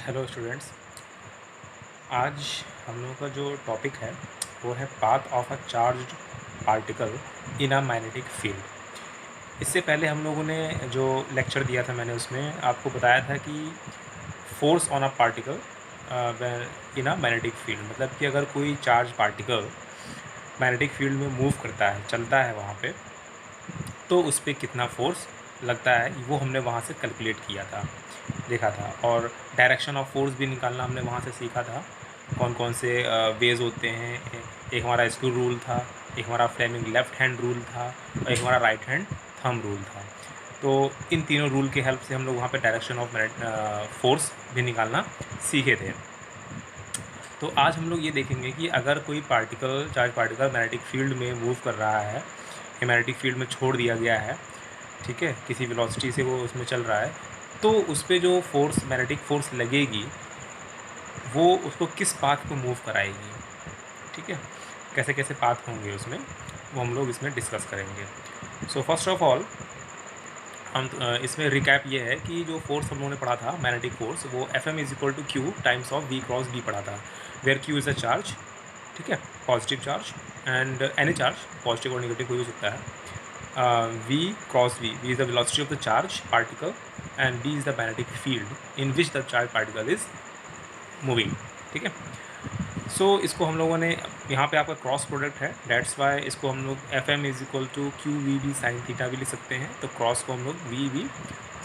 Hello students. आज हम लोगों का जो टॉपिक है वो है path of a charged particle in a magnetic field. इससे पहले हम लोगों ने जो लेक्चर दिया था मैंने उसमें आपको बताया था कि force on a particle in a magnetic field, मतलब कि अगर कोई चार्ज पार्टिकल मैग्नेटिक फील्ड में मूव करता है, चलता है वहाँ पे, तो उस पर कितना फोर्स लगता है वो हमने वहाँ से कैलकुलेट किया था, देखा था। और डायरेक्शन ऑफ फोर्स भी निकालना हमने वहाँ से सीखा था। कौन कौन से वेज होते हैं, एक हमारा स्क्रू रूल था, एक हमारा फ्लेमिंग लेफ्ट हैंड रूल था और एक हमारा राइट हैंड थंब रूल था। तो इन तीनों रूल के हेल्प से हम लोग वहाँ पे डायरेक्शन ऑफ फोर्स भी निकालना सीखे थे। तो आज हम लोग ये देखेंगे कि अगर कोई particle, charge particle magnetic field में मूव कर रहा है, मैग्नेटिक फील्ड में छोड़ दिया गया है, ठीक है, किसी वेलोसिटी से वो उसमें चल रहा है, तो उस पर जो फोर्स, मैग्नेटिक फोर्स लगेगी, वो उसको किस पाथ को मूव कराएगी, ठीक है, कैसे कैसे पाथ होंगे उसमें, वो हम लोग इसमें डिस्कस करेंगे। सो फर्स्ट ऑफ ऑल हम इसमें रिकैप ये है कि जो फोर्स हम लोगों ने पढ़ा था मैग्नेटिक फोर्स, वो Fm is equal to q times of V cross B पढ़ा था, where q is a charge, ठीक है, positive charge, and any charge, positive और नेगेटिव कोई हो सकता है। V cross V is the velocity of the charge particle and B is the magnetic field in which the charge particle is moving, ठीक है। सो इसको हम लोगों ने, यहाँ पे आपका क्रॉस प्रोडक्ट है, डेट्स वाई इसको हम लोग Fm is equal to q v b sine theta भी लिख सकते हैं। तो क्रॉस को हम लोग वी बी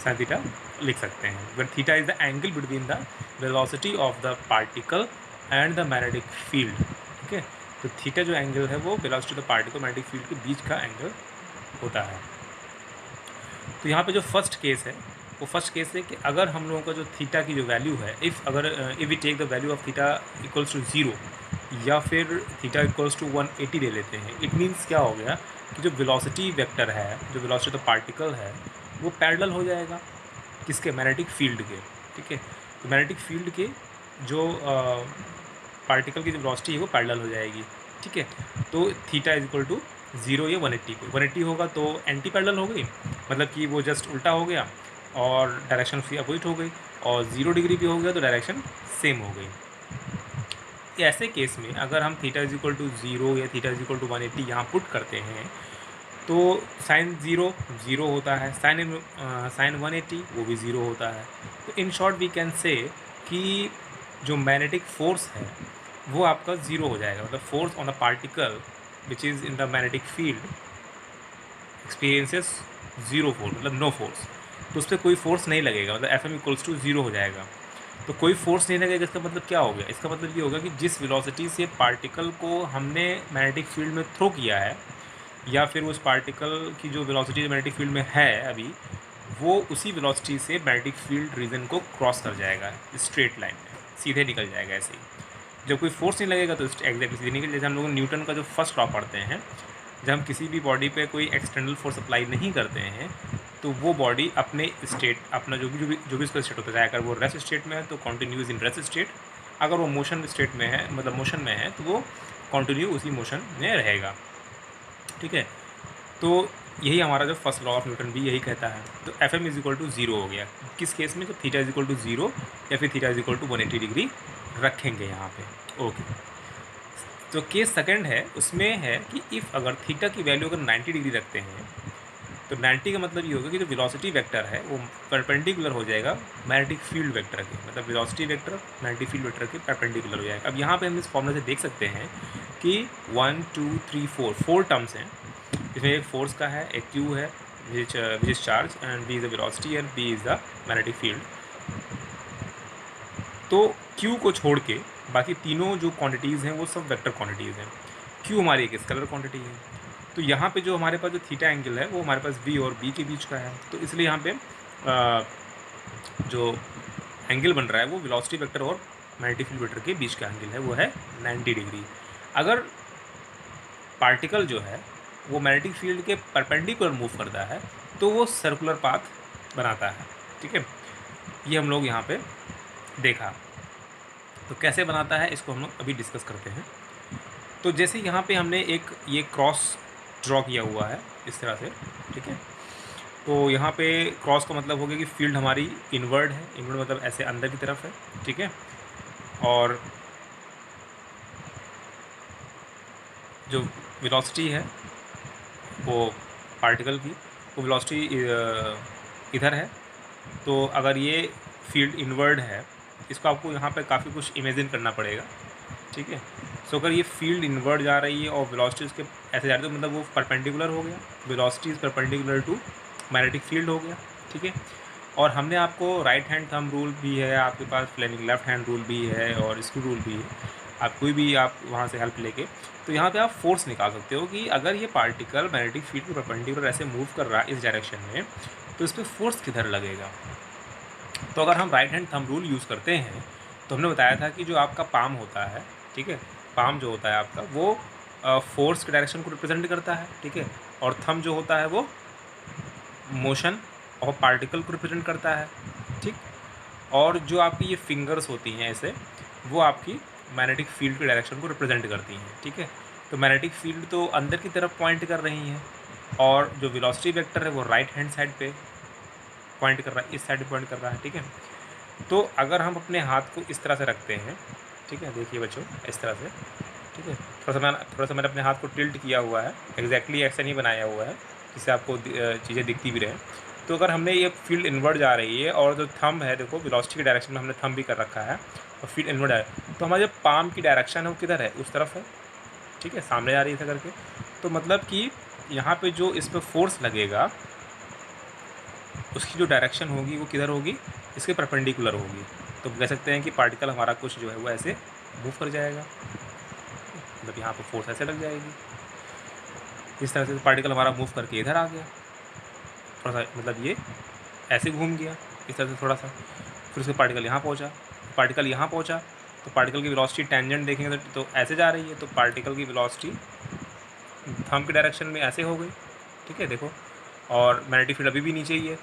साइन थीटा लिख सकते हैं, where theta is the angle between the velocity of the particle and the magnetic field, ठीक है। तो थीटा जो एंगल है वो velocity of the particle magnetic field के बीच का एंगल होता है। तो यहाँ पे जो फर्स्ट केस है वो फर्स्ट केस है कि अगर हम लोगों का जो थीटा की जो वैल्यू है, if we take the value of theta equals to 0 या फिर थीटा इक्वल्स टू 180 ले लेते हैं, इट मीन्स क्या हो गया कि जो वेलोसिटी वेक्टर है, जो वेलोसिटी ऑफ द पार्टिकल है, वो पैरेलल हो जाएगा किसके, मैग्नेटिक फील्ड के, ठीक है। तो मैग्नेटिक फील्ड के जो पार्टिकल की जो वेलोसिटी है वो पैरेलल हो जाएगी, ठीक है। तो थीटा इज इक्वल टू 0 या 180 को, 180 होगा तो एंटी पैरेलल हो गई, मतलब कि वो जस्ट उल्टा हो गया और डायरेक्शन उसकी अपोजिट हो गई, और 0 डिग्री भी हो गया तो डायरेक्शन सेम हो गई। ऐसे केस में अगर हम थीटा इज इक्वल टू 0 या थीटा इज इक्वल टू 180 यहाँ पुट करते हैं, तो साइन 0 0 होता है, साइन 180 वो भी 0 होता है। तो in short we can say कि जो मैग्नेटिक फोर्स है वो आपका 0 हो जाएगा, मतलब force on the particle which is in the magnetic field experiences 0 force, मतलब नो फोर्स। तो उस पर कोई फोर्स नहीं लगेगा, मतलब Fm इक्वल्स टू 0 हो जाएगा। तो कोई फोर्स नहीं लगेगा, इसका मतलब क्या हो गया, इसका मतलब ये होगा कि जिस वेलोसिटी से पार्टिकल को हमने मैग्नेटिक फील्ड में थ्रो किया है, या फिर उस पार्टिकल की जो वेलोसिटी मैग्नेटिक फील्ड में है अभी, वो उसी वेलोसिटी से मैग्नेटिक फील्ड रीजन को क्रॉस कर जाएगा, स्ट्रेट लाइन में सीधे निकल जाएगा। ऐसे ही जब कोई फोर्स नहीं लगेगा तो एग्जैक्टली सीधे निकल, जैसे हम लोग न्यूटन का जो फर्स्ट लॉ पढ़ते हैं, जब हम किसी भी बॉडी पे कोई एक्सटर्नल फोर्स अप्लाई नहीं करते हैं तो वो बॉडी अपने स्टेट, अपना जो भी उसका स्टेट होता है, अगर वो रेस्ट स्टेट में है तो कंटिन्यूज इन रेस्ट स्टेट, अगर वो मोशन स्टेट में है, मतलब मोशन में है, तो वो कंटिन्यू उसी मोशन में रहेगा, ठीक है। तो यही हमारा जो फर्स्ट लॉ ऑफ न्यूटन भी यही कहता है। तो Fm इज इक्वल टू 0 हो गया किस केस में, जब थीटा इज इक्वल टू 0 या फिर theta is equal to 180 degree रखेंगे यहाँ पे, ओके। तो केस सेकंड है, उसमें है कि इफ़ अगर थीटा की वैल्यू अगर 90 डिग्री रखते हैं, तो 90 का मतलब ये होगा कि जो वेलोसिटी वेक्टर है वो परपेंडिकुलर हो जाएगा मैग्नेटिक फील्ड वेक्टर के, मतलब velocity vector magnetic field vector के परपेंडिकुलर हो जाएगा। अब यहाँ पे हम इस फॉर्मूला से देख सकते हैं कि 1 2 3 4 टर्म्स हैं, इसमें एक फोर्स का है, एक क्यू है which is charge, and b is the velocity and b is the magnetic field. तो क्यू को छोड़ के बाकी तीनों जो क्वांटिटीज़ हैं वो सब वेक्टर क्वांटिटीज़ हैं। क्यू हमारी एक स्केलर क्वांटिटी है। तो यहाँ पे जो हमारे पास जो थीटा एंगल है वो हमारे पास वी और बी के बीच का है, तो इसलिए यहाँ पे जो एंगल बन रहा है वो वेलोसिटी वेक्टर और मैग्नेटिक फील्ड वेक्टर के बीच का एंगल है, वो है 90 डिग्री। अगर पार्टिकल जो है वो मैग्नेटिक फील्ड के परपेंडिकुलर मूव करता है तो वो सर्कुलर पाथ बनाता है, ठीक है। ये हम लोग यहाँ पे देखा। तो कैसे बनाता है इसको हम लोग अभी डिस्कस करते हैं। तो जैसे यहाँ पे हमने एक ये क्रॉस ड्रॉ किया हुआ है इस तरह से, ठीक है। तो यहाँ पे क्रॉस का मतलब हो गया कि फील्ड हमारी इनवर्ड है, इनवर्ड मतलब ऐसे अंदर की तरफ है, ठीक है। और जो वेलोसिटी है वो पार्टिकल की, वो वेलोसिटी इधर है। तो अगर ये फील्ड इनवर्ड है, इसको आपको यहाँ पे काफ़ी कुछ इमेजिन करना पड़ेगा, ठीक है। सो अगर ये फील्ड इनवर्ड जा रही है और वेलोसिटी उसके ऐसे जा रही है, तो मतलब वो परपेंडिकुलर हो गया, velocity is perpendicular to magnetic field हो गया, ठीक है। और हमने आपको राइट हैंड थंब रूल भी है आपके पास, फ्लेमिंग लेफ्ट हैंड रूल भी है और स्क्रू रूल भी है, आप कोई भी आप वहाँ से हेल्प लेके तो यहाँ पे आप फोर्स निकाल सकते हो कि अगर ये पार्टिकल मैग्नेटिक फील्ड के परपेंडिकुलर ऐसे मूव कर रहा है इस डायरेक्शन में, तो इस पर फोर्स किधर लगेगा। तो अगर हम right hand thumb rule use करते हैं, तो हमने बताया था कि जो आपका पाम होता है, ठीक है, पाम जो होता है आपका वो फोर्स के डायरेक्शन को रिप्रेजेंट करता है, ठीक है। और थंब जो होता है वो मोशन और पार्टिकल को रिप्रेजेंट करता है, ठीक। और जो आपकी ये फिंगर्स होती हैं ऐसे, वो आपकी मैग्नेटिक फील्ड के डायरेक्शन को रिप्रेजेंट करती हैं, ठीक है। तो मैग्नेटिक फील्ड तो अंदर की तरफ पॉइंट कर रही हैं और जो वेलोसिटी वेक्टर है वो राइट हैंड साइड पे पॉइंट कर रहा है, इस साइड पे पॉइंट कर रहा है, ठीक है। तो अगर हम अपने हाथ को इस तरह से रखते हैं, ठीक है, देखिए बच्चों इस तरह से, ठीक है, थोड़ा सा मैंने अपने हाथ को टिल्ट किया हुआ है, एग्जैक्टली ऐसा नहीं बनाया हुआ है जिससे आपको चीज़ें दिखती भी रहें। तो अगर हमने ये फील्ड इनवर्ड जा रही है और जो थंब है, देखो वेलोसिटी के डायरेक्शन में हमने थंब भी कर रखा है और फील्ड इनवर्ड है, तो हमारा जो पाम की डायरेक्शन है वो किधर है, उस तरफ है, ठीक है, सामने जा रही है करके। तो मतलब कि यहाँ पे जो इस पर फोर्स लगेगा उसकी जो डायरेक्शन होगी वो किधर होगी, इसके परपेंडिकुलर होगी। तो कह सकते हैं कि पार्टिकल हमारा कुछ जो है वो ऐसे मूव कर जाएगा, मतलब यहाँ पर फोर्स ऐसे लग जाएगी, इस तरह से पार्टिकल हमारा मूव करके इधर आ गया, थोड़ा सा मतलब ये ऐसे घूम गया इस तरह से थोड़ा सा, फिर उसके पार्टिकल यहाँ पहुँचा, पार्टिकल यहाँ पहुँचा, तो पार्टिकल की वेलोसिटी टेंजेंट देखेंगे तो ऐसे जा रही है, तो पार्टिकल की वेलोसिटी थंब के डायरेक्शन में ऐसे हो गई, ठीक है, देखो। और मैग्नेटिक फील्ड अभी भी नीचे ही है,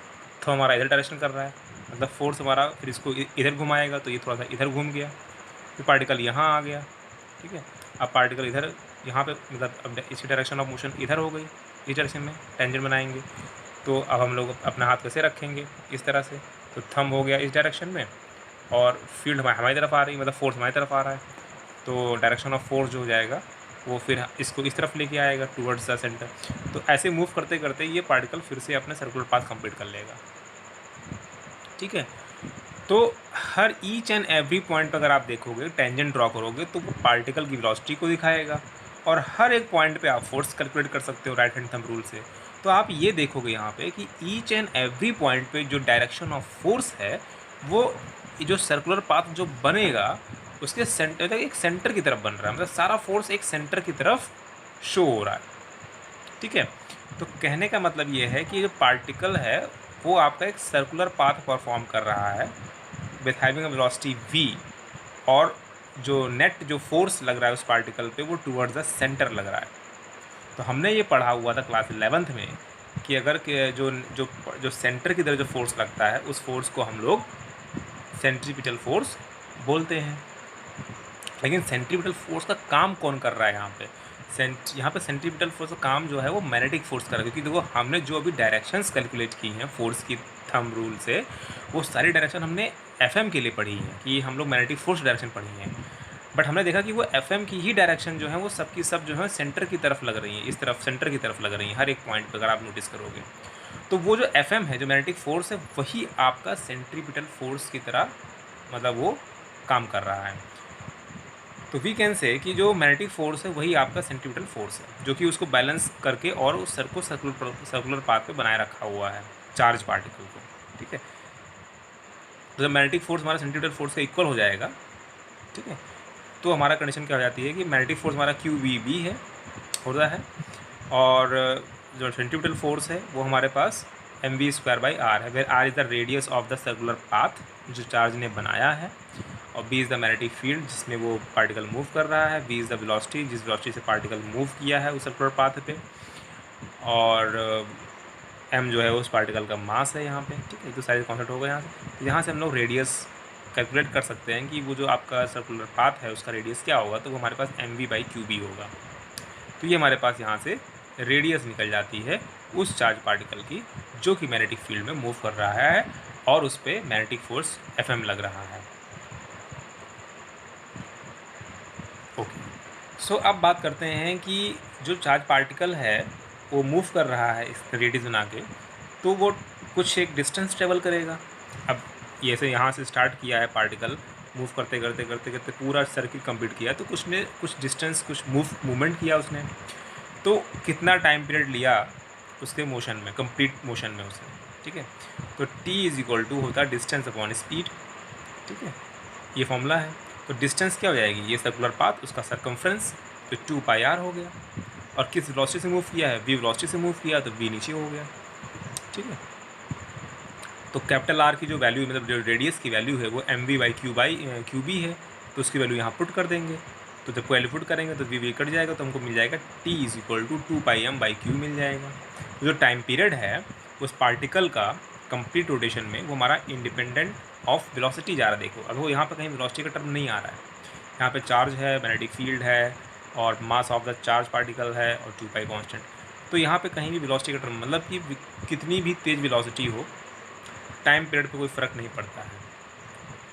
तो हमारा इधर डायरेक्शन कर रहा है, मतलब फोर्स हमारा फिर इसको इधर घुमाएगा, तो ये थोड़ा सा इधर घूम गया, फिर पार्टिकल यहाँ आ गया, ठीक है। अब पार्टिकल इधर यहाँ पे मतलब अब इसी डायरेक्शन ऑफ मोशन इधर हो गई, इस डायरेक्शन में टेंजेंट बनाएंगे। तो अब हम लोग अपना हाथ कैसे रखेंगे, इस तरह से, तो थंब हो गया इस डायरेक्शन में और फील्ड हमारी तरफ आ रही है, मतलब फोर्स हमारी तरफ आ रहा है, तो डायरेक्शन ऑफ फोर्स जो हो जाएगा वो फिर इसको इस तरफ लेके आएगा टूवर्ड्स द सेंटर। तो ऐसे मूव करते करते ये पार्टिकल फिर से अपने सर्कुलर पाथ कंप्लीट कर लेगा, ठीक है। तो हर ईच एंड एवरी पॉइंट पर अगर आप देखोगे, टेंजेंट ड्रॉ करोगे, तो वो पार्टिकल की वेलोसिटी को दिखाएगा और हर एक पॉइंट पे आप फोर्स कैलकुलेट कर सकते हो राइट हैंड थंब रूल से। तो आप ये देखोगे यहाँ पे कि ईच एंड एवरी पॉइंट पे जो डायरेक्शन ऑफ फोर्स है वो जो सर्कुलर पाथ जो बनेगा उसके सेंटर तक एक सेंटर की तरफ बन रहा है, मतलब सारा फोर्स एक सेंटर की तरफ शो हो रहा है, ठीक है। तो कहने का मतलब ये है कि जो पार्टिकल है वो आपका एक सर्कुलर पाथ परफॉर्म कर रहा है with having a velocity v, और जो नेट जो फोर्स लग रहा है उस पार्टिकल पे वो टूवर्ड्स द सेंटर लग रहा है। तो हमने ये पढ़ा हुआ था क्लास 11th में कि अगर जो जो जो सेंटर की तरफ जो फोर्स लगता है उस फोर्स को हम लोग सेंट्रीपिटल फोर्स बोलते हैं। लेकिन सेंट्रीपिटल फोर्स का काम कौन कर रहा है यहाँ पे, यहाँ पे सेंट्रीपिटल फोर्स का काम जो है वो मैग्नेटिक फोर्स कर रहा है, क्योंकि देखो हमने जो अभी डायरेक्शंस कैलकुलेट की हैं फोर्स की थंब रूल से, वो सारी डायरेक्शन हमने एफएम के लिए पढ़ी है कि हम लोग मैग्नेटिक फोर्स डायरेक्शन पढ़ी है। बट हमने देखा कि वो एफएम की ही डायरेक्शन जो है वो सब की सब जो है सेंटर की तरफ लग रही है, इस तरफ सेंटर की तरफ लग रही है हर एक पॉइंट पर, अगर आप नोटिस करोगे। तो वो जो एफएम है जो मैग्नेटिक फोर्स है वही आपका सेंट्रीपिटल फोर्स की तरह मतलब वो काम कर रहा है। तो वी कैन से कि जो मैग्नेटिक फोर्स है वही आपका सेंट्रीपिटल फोर्स है, जो कि उसको बैलेंस करके और उस सर को सर्कुलर पाथ पे बनाए रखा हुआ है चार्ज पार्टिकल को, ठीक है। तो जब मैग्नेटिक फोर्स हमारा सेंट्रीपिटल फोर्स का इक्वल हो जाएगा, ठीक है, तो हमारा कंडीशन क्या हो जाती है कि मैग्नेटिक फोर्स हमारा QVB है होता है, और जो सेंट्रीपिटल फोर्स है वो हमारे पास mv²/r है, where r is the radius of the circular path जो चार्ज ने बनाया है, और b is the magnetic field जिसमें वो पार्टिकल मूव कर रहा है, v इज़ द वेलोसिटी जिस वेलोसिटी से पार्टिकल मूव किया है उस सर्कुलर पाथ पे, और m जो है उस पार्टिकल का मास है यहाँ पे, ठीक है। तो सारे कॉन्सेप्ट होगा यहाँ से। तो यहाँ से हम लोग रेडियस कैलकुलेट कर सकते हैं कि वो जो आपका सर्कुलर पाथ है उसका रेडियस क्या होगा, तो वो हमारे पास mv/qb होगा। तो ये हमारे पास यहाँ से रेडियस निकल जाती है उस चार्ज पार्टिकल की जो कि मैग्नेटिक फील्ड में मूव कर रहा है और उस पर मैग्नेटिक फोर्स Fm लग रहा है। ओके, सो अब बात करते हैं कि जो चार्ज पार्टिकल है वो मूव कर रहा है इस रेडियस बना के, तो वो कुछ एक डिस्टेंस ट्रेवल करेगा। अब जैसे यहाँ से स्टार्ट किया है पार्टिकल, मूव करते करते करते करते पूरा सर्किल कंप्लीट किया, तो कुछ डिस्टेंस, कुछ मूवमेंट किया उसने, तो कितना टाइम पीरियड लिया उसके मोशन में, कंप्लीट मोशन में उसने, ठीक है। तो t इज इक्वल टू होता है डिस्टेंस अपॉन स्पीड, ठीक है, ये फॉर्मूला है। तो डिस्टेंस क्या हो जाएगी, ये सर्कुलर पाथ, उसका सरकमफ्रेंस, तो 2πr हो गया। और किस वेलोसिटी से मूव किया है, v वेलोसिटी से मूव किया, तो v नीचे हो गया, ठीक है। तो कैपिटल R की जो वैल्यू, मतलब जो रेडियस की वैल्यू है वो mv/q है, तो उसकी वैल्यू यहाँ पुट कर देंगे। तो जब वैल्यू पुट करेंगे तो v कट जाएगा, तो हमको मिल जाएगा t is equal to 2πm/q मिल जाएगा। तो जो टाइम पीरियड है उस पार्टिकल का कंप्लीट रोटेशन में वो हमारा इंडिपेंडेंट ऑफ वेलोसिटी जा रहा है। देखो, अब वो यहाँ पर कहीं वेलोसिटी का टर्म नहीं आ रहा है, यहाँ पे चार्ज है, मैग्नेटिक फील्ड है और mass of the charge particle है और 2π कांस्टेंट। तो यहाँ पे कहीं भी वेलोसिटी का टर्म, मतलब कि कितनी भी तेज़ वेलोसिटी हो, टाइम पीरियड पे कोई फ़र्क नहीं पड़ता है।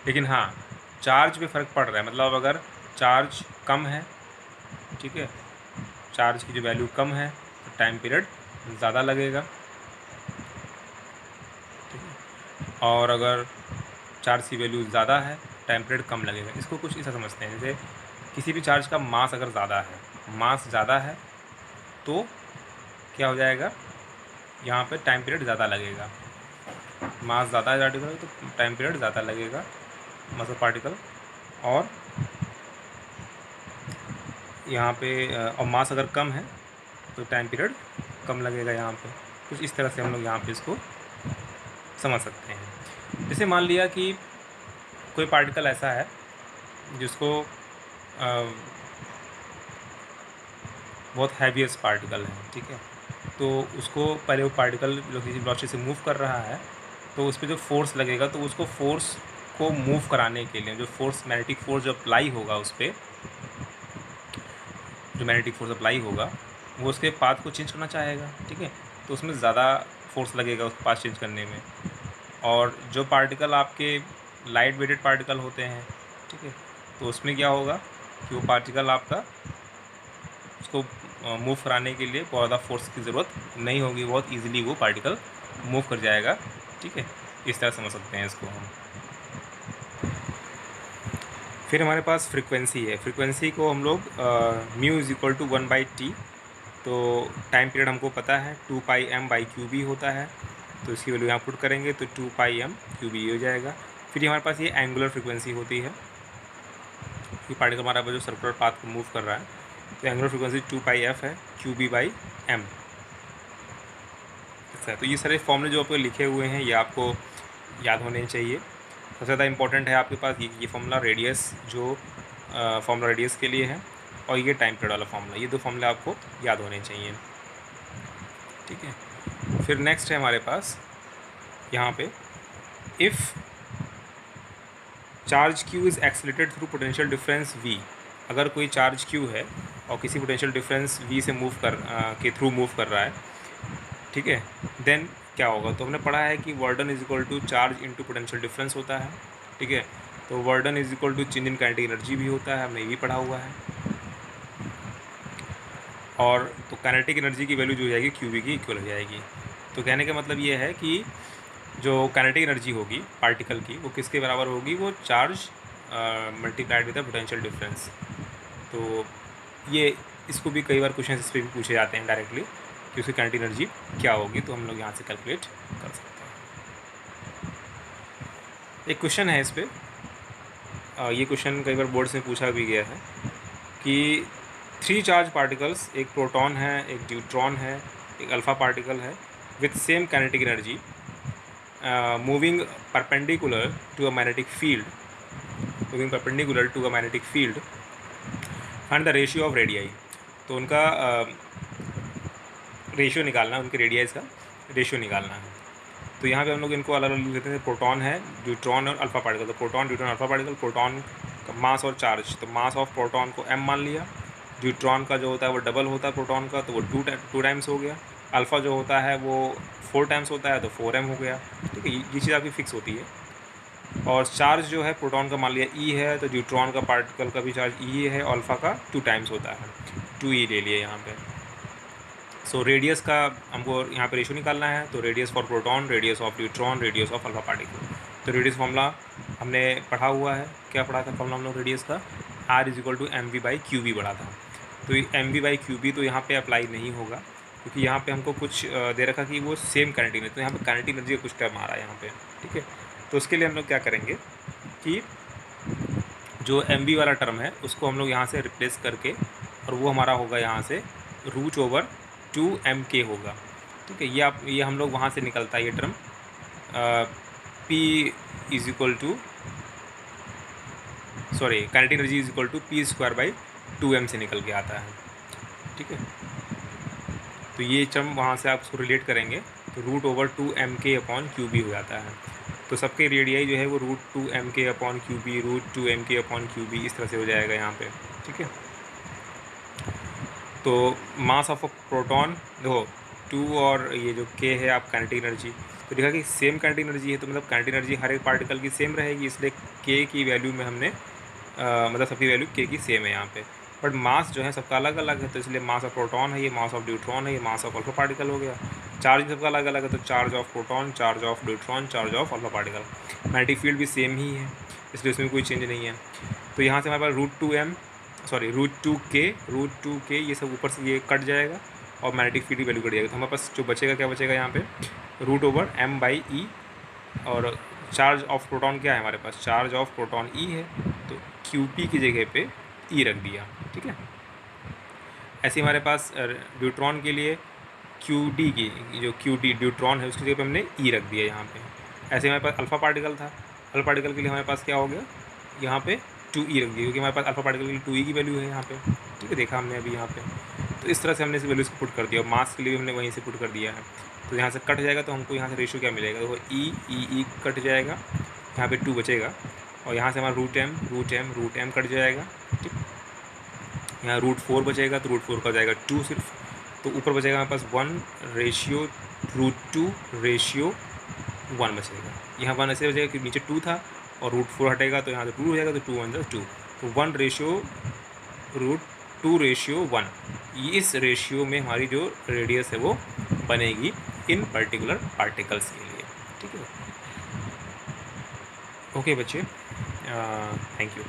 लेकिन हाँ, चार्ज पे फ़र्क पड़ रहा है, मतलब अगर चार्ज कम है, ठीक है, चार्ज की जो वैल्यू कम है तो टाइम पीरियड ज़्यादा लगेगा, ठीक है, और अगर चार्ज की वैल्यू ज़्यादा है टाइम पीरियड कम लगेगा। इसको कुछ ऐसा समझते हैं, जैसे किसी भी चार्ज का मास अगर ज़्यादा है, मास ज़्यादा है तो क्या हो जाएगा, यहाँ पे टाइम पीरियड ज़्यादा लगेगा। मास ज़्यादा है पार्टिकल तो टाइम पीरियड ज़्यादा लगेगा मास ऑफ पार्टिकल, और यहाँ पे और मास अगर कम है तो टाइम पीरियड कम लगेगा। यहाँ पे कुछ इस तरह से हम लोग यहाँ पे इसको समझ सकते हैं। जैसे मान लिया कि कोई पार्टिकल ऐसा है जिसको बहुत हैवीएस्ट पार्टिकल है, ठीक है, तो उसको पहले वो पार्टिकल जो किसी वेलोसिटी से मूव कर रहा है तो उस पर जो फोर्स लगेगा, तो उसको फोर्स को मूव कराने के लिए जो फोर्स, मैग्नेटिक फोर्स जो अप्लाई होगा उस पर, जो मैग्नेटिक फोर्स अप्लाई होगा वो उसके पाथ को चेंज करना चाहेगा, ठीक है, तो उसमें ज़्यादा फोर्स लगेगा उस पाथ चेंज करने में। और जो पार्टिकल आपके लाइट वेटेड पार्टिकल होते हैं, ठीक है, तो उसमें क्या होगा कि वो पार्टिकल आपका, उसको मूव कराने के लिए बहुत ज़्यादा फोर्स की ज़रूरत नहीं होगी, बहुत इजीली वो पार्टिकल मूव कर जाएगा, ठीक है। इस तरह समझ सकते हैं इसको हम। फिर हमारे पास फ्रीक्वेंसी है। फ्रीक्वेंसी को हम लोग mu is equal to 1/t, तो टाइम पीरियड हमको पता है 2πm/qb होता है, तो इसकी वैल्यू यहाँ पुट करेंगे तो 2πm/qb हो जाएगा। फिर हमारे पास ये एंगुलर फ्रीक्वेंसी होती है, ये पार्टिकल हमारा जो सर्कुलर पाथ को मूव कर रहा है, तो एंगुलर फ्रीक्वेंसी 2πf है qb/m। अच्छा, तो ये सारे फॉर्मूले जो आपको लिखे हुए हैं ये आपको याद होने चाहिए। सबसे ज़्यादा इंपॉर्टेंट है आपके पास ये फॉर्मूला रेडियस, जो फॉर्मूला रेडियस के लिए है, और ये टाइम पीरियड वाला फॉर्मूला, ये दो फॉर्मूले आपको याद होने चाहिए, ठीक है। फिर नेक्स्ट है हमारे पास यहाँ पे, if charge q is accelerated through potential difference v, अगर कोई चार्ज q है और किसी पोटेंशियल डिफरेंस v से के थ्रू मूव कर रहा है, ठीक है, देन क्या होगा। तो हमने पढ़ा है कि work done is equal to charge into potential difference होता है, ठीक है, तो work done is equal to change in kinetic energy भी होता है, हमने ये भी पढ़ा हुआ है। और तो काइनेटिक एनर्जी की वैल्यू जो हो जाएगी QB की इक्वल हो जाएगी। तो कहने का मतलब ये है कि जो काइनेटिक एनर्जी होगी पार्टिकल की वो किसके बराबर होगी, वो charge multiplied with the potential difference. तो ये इसको भी कई बार क्वेश्चन इस पर भी पूछे जाते हैं डायरेक्टली कि उसकी काइनेटिक एनर्जी क्या होगी, तो हम लोग यहाँ से कैलकुलेट कर सकते हैं। एक क्वेश्चन है इस पर, ये क्वेश्चन कई बार बोर्ड्स में पूछा भी गया है कि 3 चार्ज पार्टिकल्स, एक प्रोटॉन है, एक न्यूट्रॉन है, एक अल्फ़ा पार्टिकल है, with same kinetic energy moving perpendicular to a magnetic field, find the ratio of radii. तो उनका रेशियो निकालना है, उनके रेडियाइज का रेशियो निकालना है। तो यहाँ पे हम लोग इनको अलग अलग लिख देते हैं, प्रोटॉन है, न्यूट्रॉन और अल्फ़ा पार्टिकल। तो proton, neutron, alpha particle, proton का मास और चार्ज, तो मास ऑफ प्रोटॉन को m मान लिया, न्यूट्रॉन का जो होता है वो डबल होता है प्रोटॉन का, तो वो टू टाइम्स हो गया, अल्फ़ा जो होता है वो 4 टाइम्स होता है तो 4m हो गया, ठीक है। ये चीज़ आपकी फिक्स होती है। और चार्ज जो है प्रोटॉन का मान लिया ई है, तो न्यूट्रॉन का पार्टिकल का भी चार्ज ई है, अल्फ़ा का 2 टाइम्स होता है, 2e ले लिए यहाँ पे। सो रेडियस का हमको यहाँ पे रेशो निकालना है, तो radius for proton, radius of neutron, radius of alpha particle. तो रेडियस फॉर्मूला हमने पढ़ा हुआ है, क्या पढ़ा था फॉर्मूला हम लोग रेडियस का, R=mv/qb पढ़ा था। तो ये mv/qb तो यहाँ पे अप्लाई नहीं होगा, क्योंकि यहाँ पे हमको कुछ दे रखा कि वो सेम करंट एनर्जी, तो यहाँ पे करंट एनर्जी का कुछ टर्म आ रहा है यहाँ पे, ठीक है। तो उसके लिए हम लोग क्या करेंगे कि जो mv वाला टर्म है उसको हम लोग यहाँ से रिप्लेस करके, और वो हमारा होगा यहाँ से √2mk होगा, ठीक है। ये हम लोग वहाँ से निकलता है ये टर्म, काइनेटिक एनर्जी P²/2m से निकल के आता है, ठीक है। तो ये टर्म वहाँ से आप उसको रिलेट करेंगे तो √2mk/qb हो जाता है। तो सबके रेडियाई जो है वो √2mk/qb, √2mk/qb इस तरह से हो जाएगा यहाँ पे, ठीक है। तो मास ऑफ अ प्रोटॉन देखो 2 और ये जो k है आप काइनेटिक एनर्जी, तो देखा कि सेम काइनेटिक एनर्जी है, तो मतलब काइनेटिक एनर्जी हर एक पार्टिकल की सेम रहेगी, इसलिए k की वैल्यू में हमने मतलब सबकी वैल्यू k की सेम है यहाँ पे। बट मास जो है सबका अलग अलग है, तो इसलिए मास ऑफ प्रोटॉन है, ये मास ऑफ न्यूट्रॉन है, ये मास ऑफ अल्फा पार्टिकल हो गया। चार्ज सबका अलग अलग है, तो charge of proton, charge of neutron, charge of alpha particle. Magnetic field भी सेम ही है, इसलिए उसमें कोई चेंज नहीं है। तो यहाँ से हमारे पास √2k ये सब ऊपर से ये कट जाएगा, और मैग्नेटिक फील्ड की वैल्यू कट जाएगा। तो हमारे पास जो बचेगा क्या बचेगा यहाँ पे, √m/e, और चार्ज ऑफ प्रोटॉन क्या है हमारे पास, चार्ज ऑफ प्रोटॉन ई है, तो QP की जगह पे ई रख दिया, ठीक है। ऐसे हमारे पास न्यूट्रॉन के लिए QD की जो QD न्यूट्रॉन है उसकी जगह पे हमने ई रख दिया यहाँ पे। ऐसे हमारे पास अल्फ़ा पार्टिकल था, अल्फा पार्टिकल के लिए हमारे पास क्या हो गया, यहाँ पे 2e रख दिया, क्योंकि हमारे पास अल्फा पार्टिकल के लिए 2e की वैल्यू है यहाँ पे, ठीक है, देखा हमने अभी यहाँ पे। तो इस तरह से हमने इस वैल्यूज़ को पुट कर दिया, और मास के लिए भी हमने वहीं से पुट कर दिया है। तो यहाँ से कट जाएगा, तो हमको यहाँ से रेशियो क्या मिलेगा, देखो ई कट जाएगा, यहाँ पे 2 बचेगा, और यहाँ से हमारा √m कट जाएगा, ठीक। यहाँ √4 बचेगा, तो √4 का जाएगा 2 सिर्फ, तो ऊपर बचेगा हमारे पास 1:√2:1 बचेगा। यहाँ 1 ऐसे बचेगा कि नीचे 2 था, और √4 हटेगा तो यहाँ से 2 हो जाएगा, तो 2 1 2, तो 1:√2:1। इस रेशियो में हमारी जो रेडियस है वो बनेगी इन पर्टिकुलर पार्टिकल्स के लिए, ठीक है। ओके बच्चे, थैंक यू।